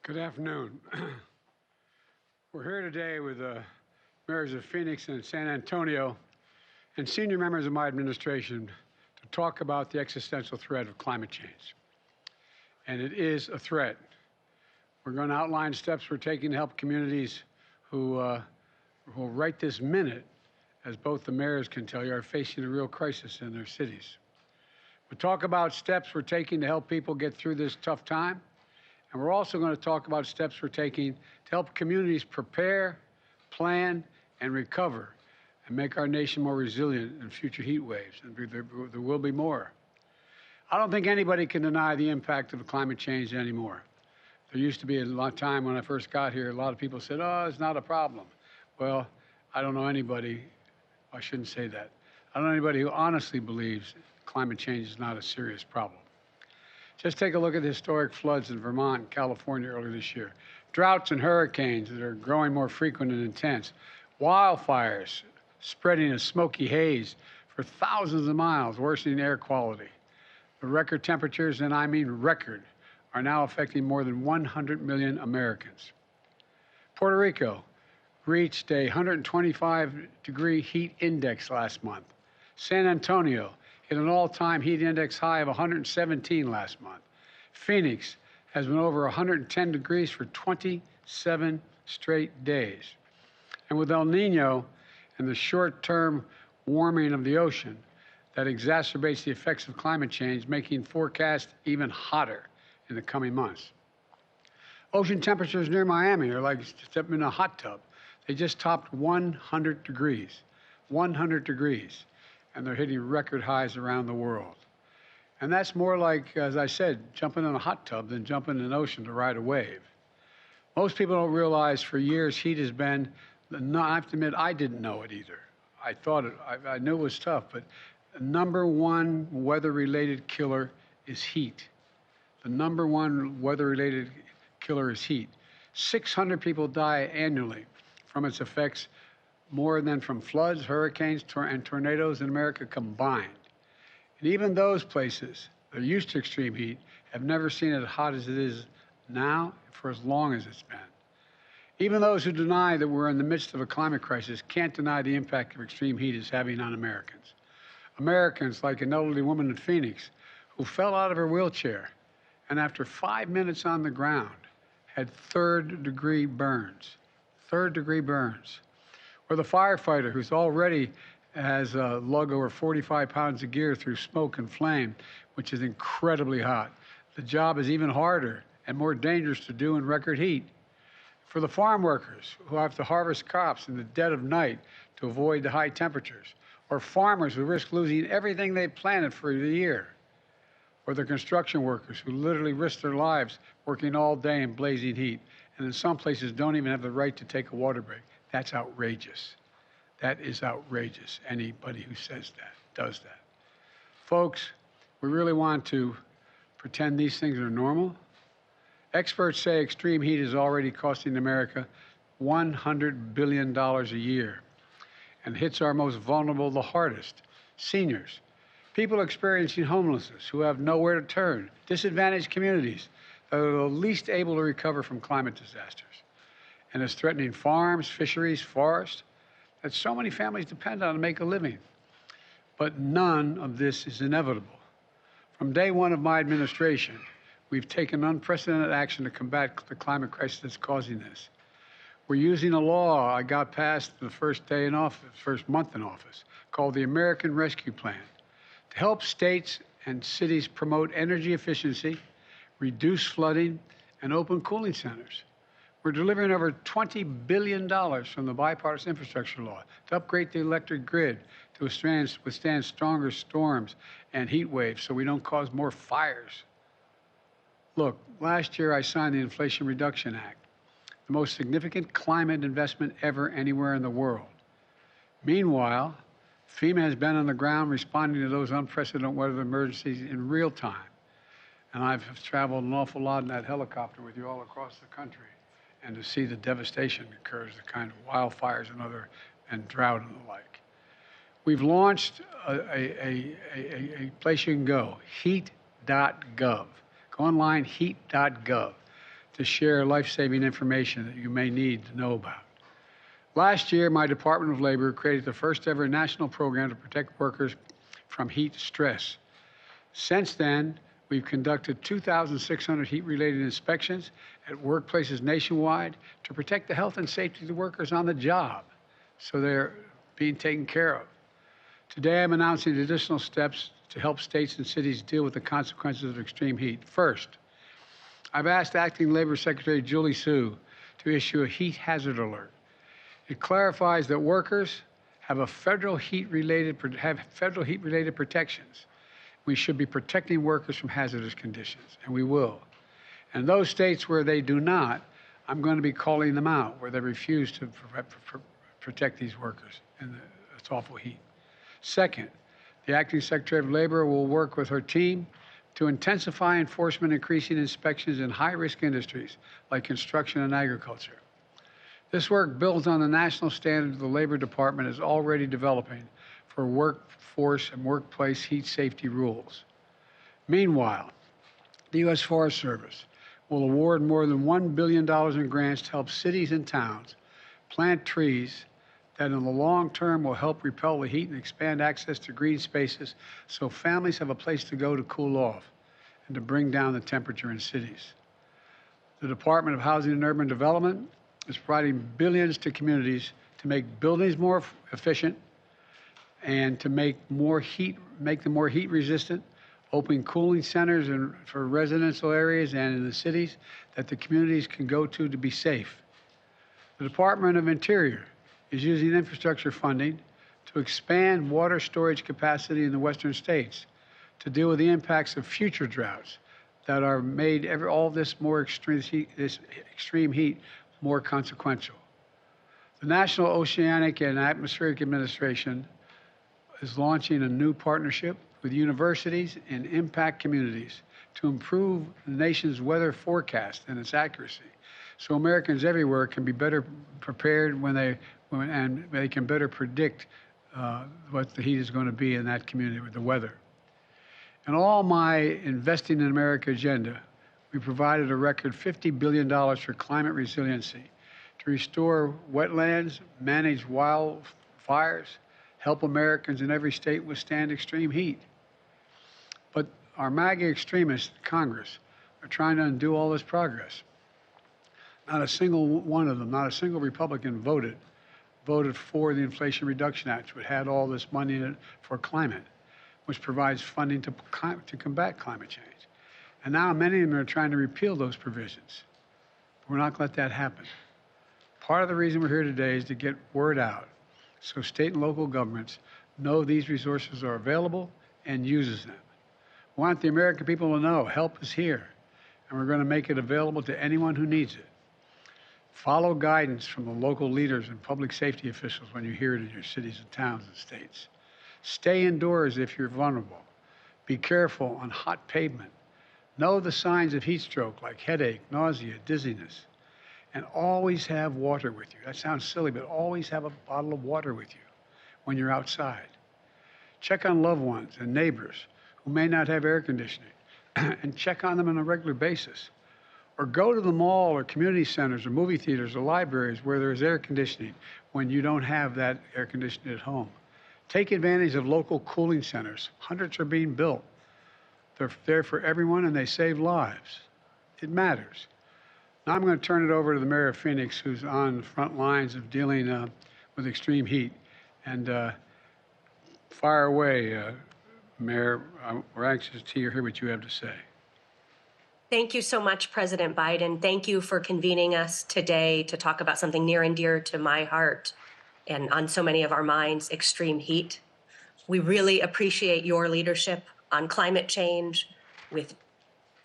Good afternoon. We're here today with the mayors of Phoenix and San Antonio and senior members of my administration to talk about the existential threat of climate change. And it is a threat. We're going to outline steps we're taking to help communities who right this minute, as both the mayors can tell you, are facing a real crisis in their cities. We'll talk about steps we're taking to help people get through this tough time. And we're also going to talk about steps we're taking to help communities prepare, plan, and recover and make our nation more resilient in future heat waves. And there will be more. I don't think anybody can deny the impact of climate change anymore. There used to be a lot of time when I first got here, a lot of people said, oh, it's not a problem. Well, I don't know anybody, I shouldn't say that. I don't know anybody who honestly believes climate change is not a serious problem. Just take a look at the historic floods in Vermont and California earlier this year. Droughts and hurricanes that are growing more frequent and intense. Wildfires spreading a smoky haze for thousands of miles, worsening air quality. The record temperatures, and I mean record, are now affecting more than 100 million Americans. Puerto Rico reached a 125-degree heat index last month. San Antonio hit an all-time heat index high of 117 last month. Phoenix has been over 110 degrees for 27 straight days. And with El Nino and the short-term warming of the ocean, that exacerbates the effects of climate change, making forecasts even hotter in the coming months. Ocean temperatures near Miami are like stepping in a hot tub. They just topped 100 degrees. 100 degrees. And they're hitting record highs around the world. And that's more like, as I said, jumping in a hot tub than jumping in an ocean to ride a wave. Most people don't realize for years heat has been, I have to admit, I didn't know it either. I thought it, I knew it was tough, but the number one weather-related killer is heat. The number one weather-related killer is heat. 600 people die annually from its effects, more than from floods, hurricanes, and tornadoes in America combined. And even those places that are used to extreme heat have never seen it hot as it is now for as long as it's been. Even those who deny that we're in the midst of a climate crisis can't deny the impact of extreme heat is having on Americans. Americans, like an elderly woman in Phoenix, who fell out of her wheelchair and after 5 minutes on the ground had third-degree burns. Third-degree burns. Or the firefighter who's already has lug over 45 pounds of gear through smoke and flame, which is incredibly hot. The job is even harder and more dangerous to do in record heat. For the farm workers who have to harvest crops in the dead of night to avoid the high temperatures, or farmers who risk losing everything they planted for the year, or the construction workers who literally risk their lives working all day in blazing heat, and in some places don't even have the right to take a water break. That's outrageous. That is outrageous. Anybody who says that, does that. Folks, we really want to pretend these things are normal? Experts say extreme heat is already costing America $100 billion a year and hits our most vulnerable the hardest, seniors, people experiencing homelessness who have nowhere to turn, disadvantaged communities that are the least able to recover from climate disasters. And it's threatening farms, fisheries, forests that so many families depend on to make a living. But none of this is inevitable. From day one of my administration, we've taken unprecedented action to combat the climate crisis that's causing this. We're using a law I got passed the first day in office, first month in office, called the American Rescue Plan, to help states and cities promote energy efficiency, reduce flooding, and open cooling centers. We're delivering over $20 billion from the bipartisan infrastructure law to upgrade the electric grid to withstand stronger storms and heat waves so we don't cause more fires. Look, last year I signed the Inflation Reduction Act, the most significant climate investment ever anywhere in the world. Meanwhile, FEMA has been on the ground responding to those unprecedented weather emergencies in real time. And I've traveled an awful lot in that helicopter with you all across the country. And to see the devastation that occurs, the kind of wildfires and drought and the like. We've launched a place you can go, heat.gov. Go online, heat.gov, to share life-saving information that you may need to know about. Last year, my Department of Labor created the first ever national program to protect workers from heat stress. Since then, we've conducted 2,600 heat-related inspections at workplaces nationwide to protect the health and safety of the workers on the job, so they're being taken care of. Today, I'm announcing additional steps to help states and cities deal with the consequences of extreme heat. First, I've asked Acting Labor Secretary Julie Su to issue a heat hazard alert. It clarifies that workers have federal heat-related protections. We should be protecting workers from hazardous conditions, and we will. And those states where they do not, I'm going to be calling them out, where they refuse to protect these workers in this awful heat. Second, the Acting Secretary of Labor will work with her team to intensify enforcement, increasing inspections in high-risk industries like construction and agriculture. This work builds on the national standard the Labor Department is already developing for workforce and workplace heat safety rules. Meanwhile, the U.S. Forest Service will award more than $1 billion in grants to help cities and towns plant trees that in the long term will help repel the heat and expand access to green spaces so families have a place to go to cool off and to bring down the temperature in cities. The Department of Housing and Urban Development is providing billions to communities to make buildings more efficient and to make them more heat resistant, opening cooling centers for residential areas and in the cities that the communities can go to be safe. The Department of Interior is using infrastructure funding to expand water storage capacity in the western states to deal with the impacts of future droughts that are made all this extreme heat more consequential. The National Oceanic and Atmospheric Administration is launching a new partnership with universities and impact communities to improve the nation's weather forecast and its accuracy, so Americans everywhere can be better prepared and they can better predict what the heat is going to be in that community with the weather. In all my Investing in America agenda, we provided a record $50 billion for climate resiliency to restore wetlands, manage wildfires, help Americans in every state withstand extreme heat. But our MAGA extremists in Congress are trying to undo all this progress. Not a single one of them, not a single Republican voted for the Inflation Reduction Act, which had all this money in it for climate, which provides funding to combat climate change. And now many of them are trying to repeal those provisions. We're not going to let that happen. Part of the reason we're here today is to get word out so state and local governments know these resources are available and uses them. We want the American people to know help is here, and we're going to make it available to anyone who needs it. Follow guidance from the local leaders and public safety officials when you hear it in your cities and towns and states. Stay indoors if you're vulnerable. Be careful on hot pavement. Know the signs of heat stroke like headache, nausea, dizziness. And always have water with you. That sounds silly, but always have a bottle of water with you when you're outside. Check on loved ones and neighbors who may not have air conditioning and check on them on a regular basis. Or go to the mall or community centers or movie theaters or libraries where there's air conditioning when you don't have that air conditioning at home. Take advantage of local cooling centers. Hundreds are being built. They're there for everyone and they save lives. It matters. Now I'm going to turn it over to the Mayor of Phoenix, who's on the front lines of dealing with extreme heat. And fire away, Mayor. We're anxious to hear what you have to say. Thank you so much, President Biden. Thank you for convening us today to talk about something near and dear to my heart and on so many of our minds, extreme heat. We really appreciate your leadership on climate change with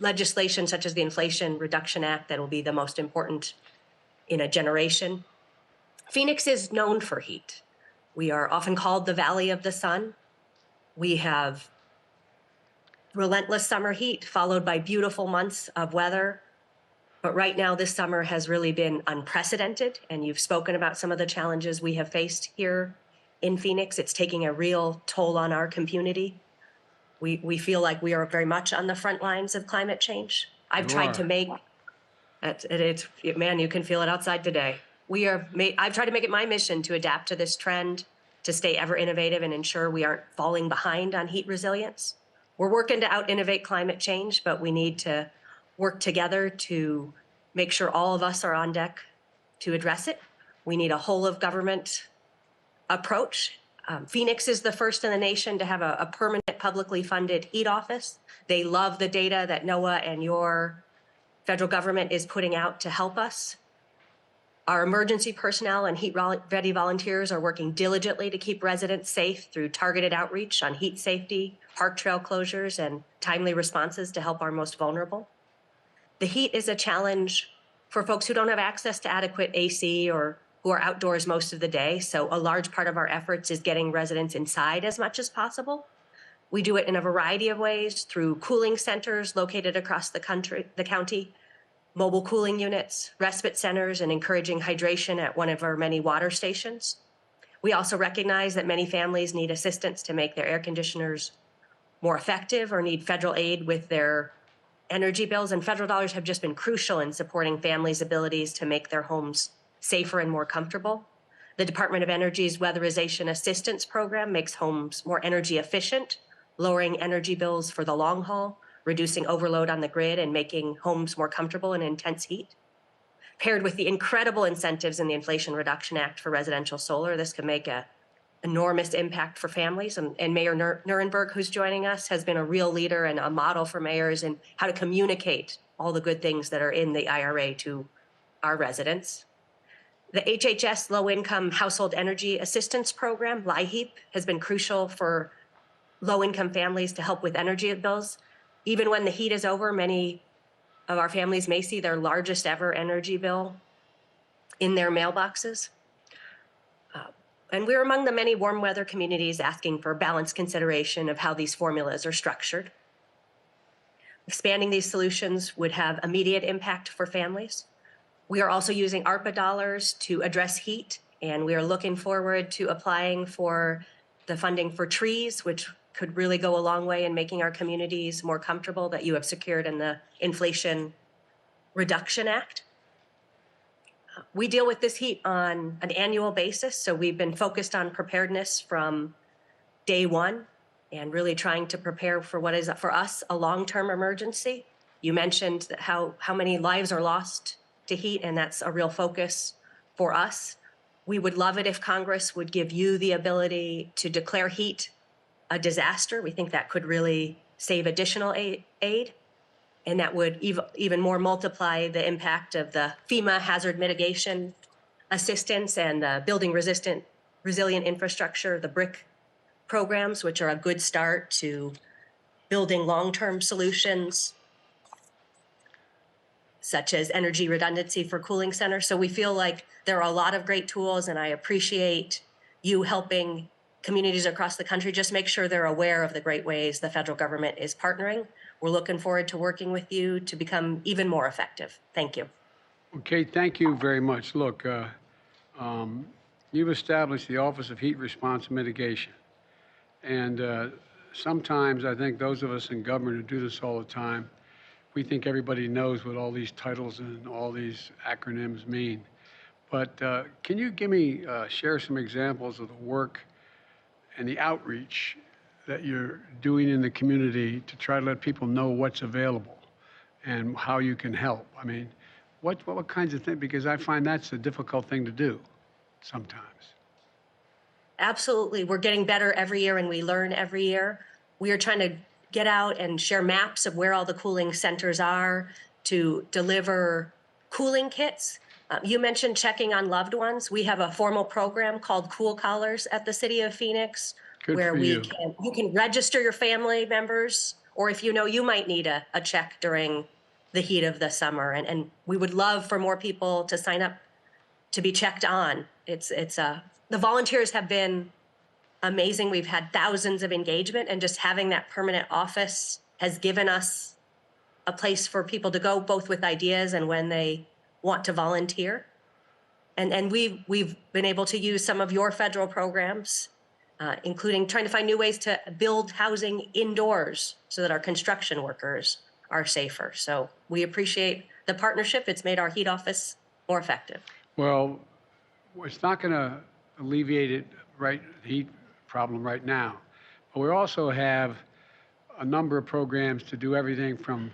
legislation such as the Inflation Reduction Act that will be the most important in a generation. Phoenix is known for heat. We are often called the Valley of the Sun. We have relentless summer heat followed by beautiful months of weather. But right now, this summer has really been unprecedented, and you've spoken about some of the challenges we have faced here in Phoenix. It's taking a real toll on our community. We feel like we are very much on the front lines of climate change. I've tried to make Man, you can feel it outside today. I've tried to make it my mission to adapt to this trend, to stay ever innovative and ensure we aren't falling behind on heat resilience. We're working to out-innovate climate change, but we need to work together to make sure all of us are on deck to address it. We need a whole-of-government approach. Phoenix is the first in the nation to have a permanent publicly funded heat office. They love the data that NOAA and your federal government is putting out to help us. Our emergency personnel and heat-ready volunteers are working diligently to keep residents safe through targeted outreach on heat safety, park trail closures, and timely responses to help our most vulnerable. The heat is a challenge for folks who don't have access to adequate AC or who are outdoors most of the day, so a large part of our efforts is getting residents inside as much as possible. We do it in a variety of ways through cooling centers located across the county, mobile cooling units, respite centers, and encouraging hydration at one of our many water stations. We also recognize that many families need assistance to make their air conditioners more effective or need federal aid with their energy bills, and federal dollars have just been crucial in supporting families' abilities to make their homes safer and more comfortable. The Department of Energy's Weatherization Assistance Program makes homes more energy efficient, lowering energy bills for the long haul, reducing overload on the grid, and making homes more comfortable in intense heat. Paired with the incredible incentives in the Inflation Reduction Act for residential solar, this could make an enormous impact for families. And Mayor Nuremberg, who's joining us, has been a real leader and a model for mayors in how to communicate all the good things that are in the IRA to our residents. The HHS Low-Income Household Energy Assistance Program, LIHEAP, has been crucial for low-income families to help with energy bills. Even when the heat is over, many of our families may see their largest ever energy bill in their mailboxes. And we're among the many warm weather communities asking for balanced consideration of how these formulas are structured. Expanding these solutions would have immediate impact for families. We are also using ARPA dollars to address heat, and we are looking forward to applying for the funding for trees, which could really go a long way in making our communities more comfortable, that you have secured in the Inflation Reduction Act. We deal with this heat on an annual basis, so we've been focused on preparedness from day one and really trying to prepare for what is, for us, a long-term emergency. You mentioned how many lives are lost to heat, and that's a real focus for us. We would love it if Congress would give you the ability to declare heat a disaster. We think that could really save additional aid, and that would even more multiply the impact of the FEMA hazard mitigation assistance and the building resilient infrastructure, the BRIC programs, which are a good start to building long-term solutions such as energy redundancy for cooling centers. So we feel like there are a lot of great tools, and I appreciate you helping communities across the country just make sure they're aware of the great ways the federal government is partnering. We're looking forward to working with you to become even more effective. Thank you. Okay, thank you very much. Look, you've established the Office of Heat Response and Mitigation. And sometimes I think those of us in government who do this all the time, we think everybody knows what all these titles and all these acronyms mean. But can you share some examples of the work and the outreach that you're doing in the community to try to let people know what's available and how you can help? I mean, what kinds of things? Because I find that's a difficult thing to do sometimes. Absolutely. We're getting better every year, and we learn every year. We are trying to get out and share maps of where all the cooling centers are, to deliver cooling kits. You mentioned checking on loved ones. We have a formal program called Cool Collars at the City of Phoenix, where you can register your family members, or if you know you might need a check during the heat of the summer. And we would love for more people to sign up to be checked on. The volunteers have been amazing. We've had thousands of engagement, and just having that permanent office has given us a place for people to go, both with ideas and when they want to volunteer. And we've been able to use some of your federal programs, including trying to find new ways to build housing indoors so that our construction workers are safer. So we appreciate the partnership, it's made our heat office more effective. Well, it's not going to alleviate the heat problem right now. But we also have a number of programs to do everything from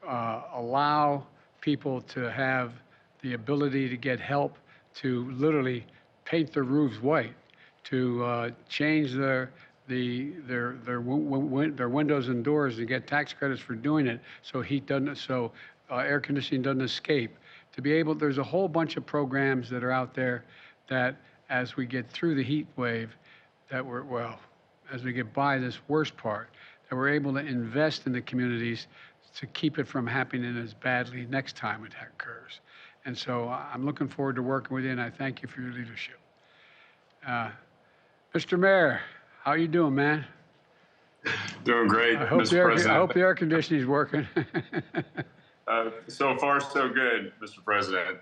allow people to have the ability to get help to literally paint their roofs white, to change their windows and doors and get tax credits for doing it, so air conditioning doesn't escape. To be able, there's a whole bunch of programs that are out there that, as we get through the heat wave, as we get by this worst part, that we're able to invest in the communities to keep it from happening as badly next time it occurs. And so I'm looking forward to working with you, and I thank you for your leadership. Mr. Mayor, how you doing, man? Doing great, Mr. President. I hope the air conditioning is working. So far, so good, Mr. President.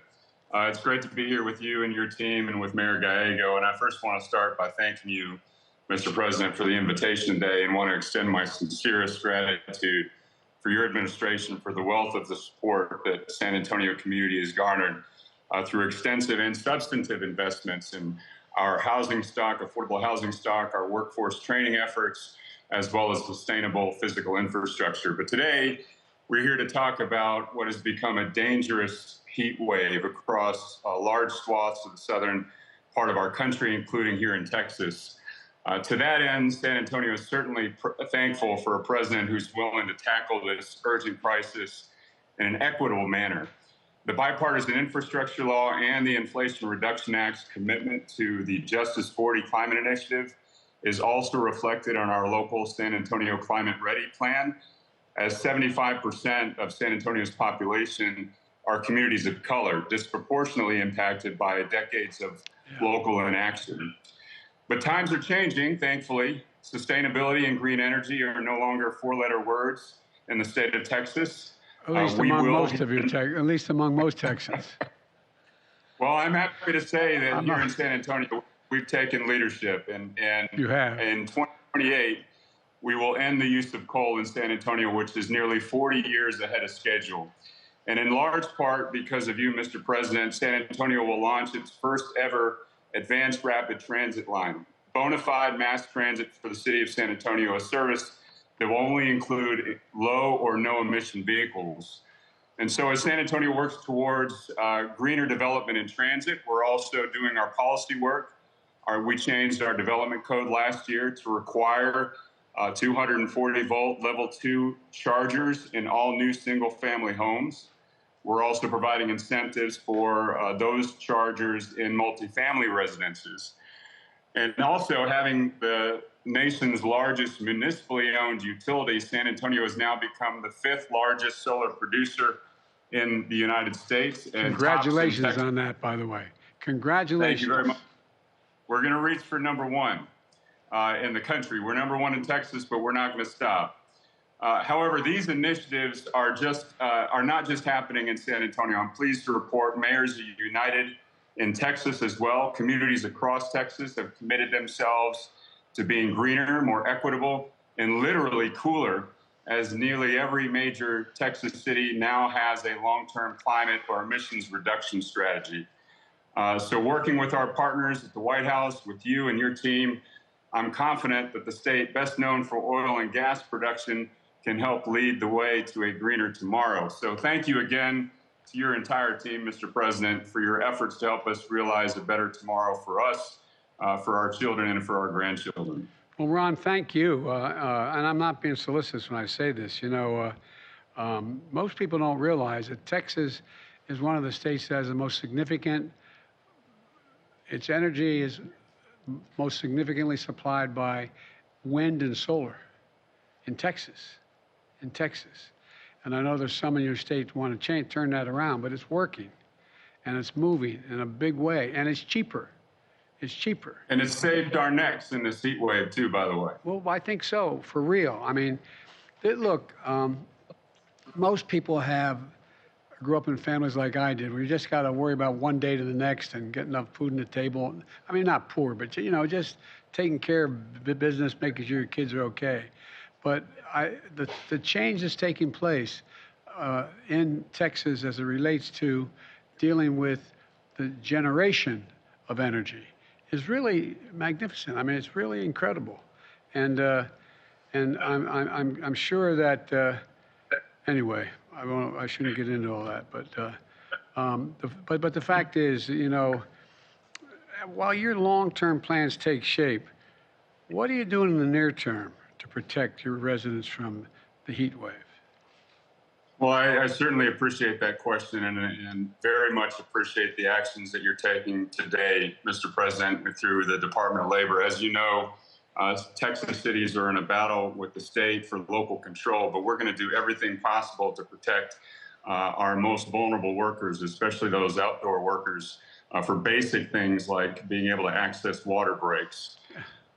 It's great to be here with you and your team and with Mayor Gallego. And I first want to start by thanking you, Mr. President, for the invitation today, and want to extend my sincerest gratitude for your administration for the wealth of the support that San Antonio community has garnered through extensive and substantive investments in our housing stock, affordable housing stock, our workforce training efforts, as well as sustainable physical infrastructure. But today, we're here to talk about what has become a dangerous heat wave across large swaths of the southern part of our country, including here in Texas. To that end, San Antonio is certainly thankful for a president who's willing to tackle this urgent crisis in an equitable manner. The bipartisan infrastructure law and the Inflation Reduction Act's commitment to the Justice 40 climate initiative is also reflected on our local San Antonio Climate Ready plan, as 75% of San Antonio's population are communities of color, disproportionately impacted by decades of local inaction. But times are changing, thankfully. Sustainability and green energy are no longer four-letter words in the state of Texas. At least among most Texans. Well, I'm happy to say that here in San Antonio, we've taken leadership, and you have. In 2028, we will end the use of coal in San Antonio, which is nearly 40 years ahead of schedule. And in large part because of you, Mr. President, San Antonio will launch its first ever advanced rapid transit line, bona fide mass transit for the city of San Antonio, a service that will only include low or no emission vehicles. And so as San Antonio works towards greener development in transit, we're also doing our policy work. We changed our development code last year to require 240 volt level 2 chargers in all new single family homes. We're also providing incentives for those chargers in multifamily residences. And also having the nation's largest municipally owned utility, San Antonio has now become the 5th largest solar producer in the United States. And congratulations on that, by the way. Congratulations. Thank you very much. We're going to reach for #1 in the country. We're #1 in Texas, but we're not going to stop. However, these initiatives are not just happening in San Antonio. I'm pleased to report mayors are united in Texas as well. Communities across Texas have committed themselves to being greener, more equitable, and literally cooler, as nearly every major Texas city now has a long-term climate or emissions reduction strategy. So working with our partners at the White House, with you and your team, I'm confident that the state best known for oil and gas production can help lead the way to a greener tomorrow. So thank you again to your entire team, Mr. President, for your efforts to help us realize a better tomorrow for us, for our children, and for our grandchildren. Well, Ron, thank you. And I'm not being solicitous when I say this. You know, most people don't realize that Texas is one of the states that has the most significant, its energy is most significantly supplied by wind and solar in Texas. And I know there's some in your state who want to turn that around, but it's working and it's moving in a big way, and it's cheaper. It's cheaper. And it's saved our necks in this heat wave too, by the way. Well, I think so, for real. I mean, look, most people grew up in families like I did, where you just got to worry about one day to the next and get enough food on the table. I mean, not poor, but, you know, just taking care of the business, making sure your kids are okay. But the change that's taking place in Texas as it relates to dealing with the generation of energy is really magnificent. I mean, it's really incredible, and I'm sure that anyway. I shouldn't get into all that, but the fact is, you know, while your long-term plans take shape, what are you doing in the near term to protect your residents from the heat wave? Well, I certainly appreciate that question and very much appreciate the actions that you're taking today, Mr. President, through the Department of Labor. As you know, Texas cities are in a battle with the state for local control, but we're going to do everything possible to protect our most vulnerable workers, especially those outdoor workers, for basic things like being able to access water breaks.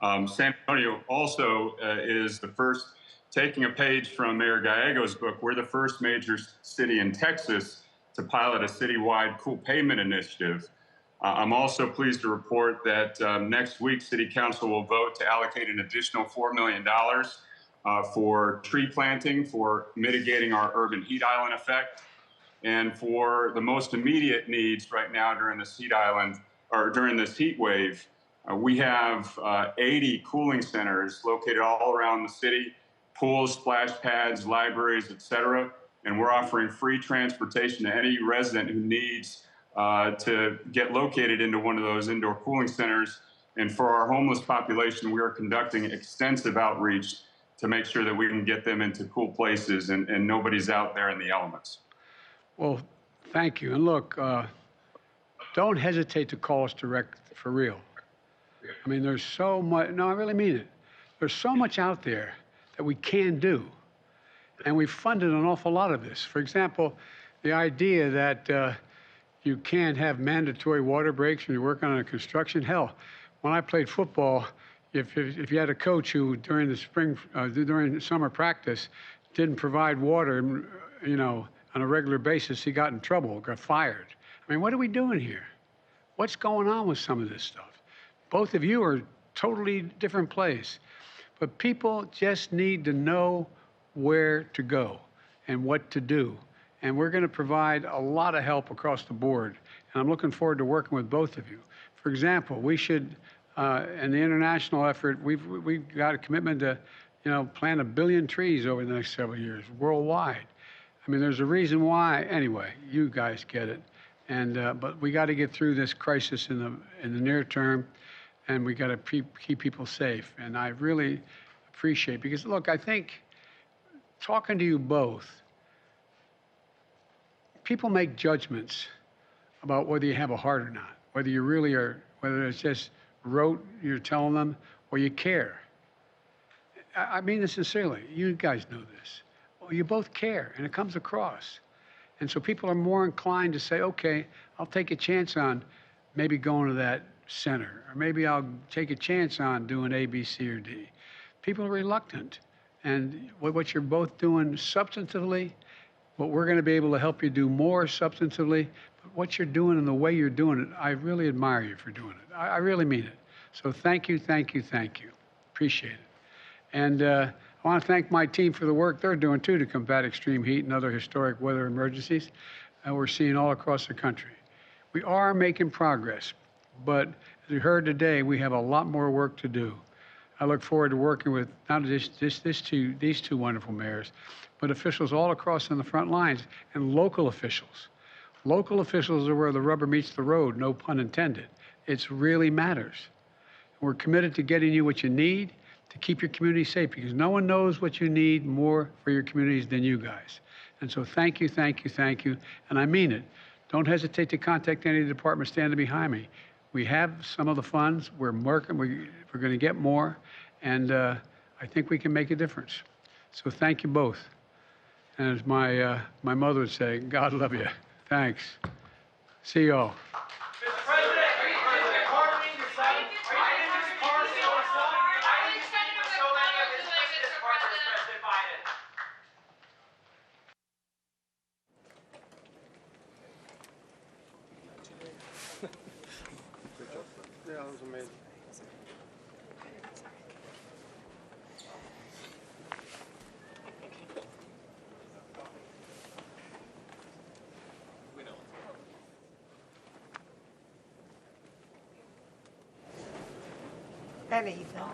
San Antonio also is the first, taking a page from Mayor Gallego's book, we're the first major city in Texas to pilot a citywide cool pavement initiative. I'm also pleased to report that next week, City Council will vote to allocate an additional $4 million for tree planting, for mitigating our urban heat island effect, and for the most immediate needs right now during this heat island, or during this heat wave. We have 80 cooling centers located all around the city, pools, splash pads, libraries, et cetera, and we're offering free transportation to any resident who needs to get located into one of those indoor cooling centers. And for our homeless population, we are conducting extensive outreach to make sure that we can get them into cool places and nobody's out there in the elements. Well, thank you. And look, don't hesitate to call us direct, for real. I mean, there's so much, no, I really mean it. There's so much out there that we can do. And we've funded an awful lot of this. For example, the idea that you can't have mandatory water breaks when you're working on a construction. Hell, when I played football, if you had a coach who during the summer practice didn't provide water, you know, on a regular basis, he got in trouble, got fired. I mean, what are we doing here? What's going on with some of this stuff? Both of you are totally different place, but people just need to know where to go and what to do. And we're going to provide a lot of help across the board. And I'm looking forward to working with both of you. For example, we should, in the international effort, we've got a commitment to, you know, plant 1 billion trees over the next several years worldwide. I mean, there's a reason why. Anyway, you guys get it. And but we got to get through this crisis in the near term, and we got to keep people safe. And I really appreciate, because look, I think talking to you both, people make judgments about whether you have a heart or not, whether you really are, whether it's just rote you're telling them, or you care. I mean this sincerely. You guys know this. Well, you both care, and it comes across. And so people are more inclined to say, okay, I'll take a chance on maybe going to that center, or maybe I'll take a chance on doing A, B, C, or D. People are reluctant. And what you're both doing substantively, what we're going to be able to help you do more substantively, but what you're doing and the way you're doing it, I really admire you for doing it. I really mean it. So thank you, thank you, thank you. Appreciate it. And I want to thank my team for the work they're doing, too, to combat extreme heat and other historic weather emergencies we're seeing all across the country. We are making progress, but as we heard today, we have a lot more work to do. I look forward to working with not just these two wonderful mayors, but officials all across on the front lines, and local officials. Local officials are where the rubber meets the road, no pun intended. It really matters. We're committed to getting you what you need to keep your community safe, because no one knows what you need more for your communities than you guys. And so thank you, thank you, thank you. And I mean it. Don't hesitate to contact any of the departments standing behind me. We have some of the funds. We're working. We're going to get more. And I think we can make a difference. So thank you both. And as my mother would say, God love you. Thanks. See you all. Mr. President, are you pardoning your son? Are you in his car so many of his business partners, President Biden? Yeah, that was amazing. And Ethan.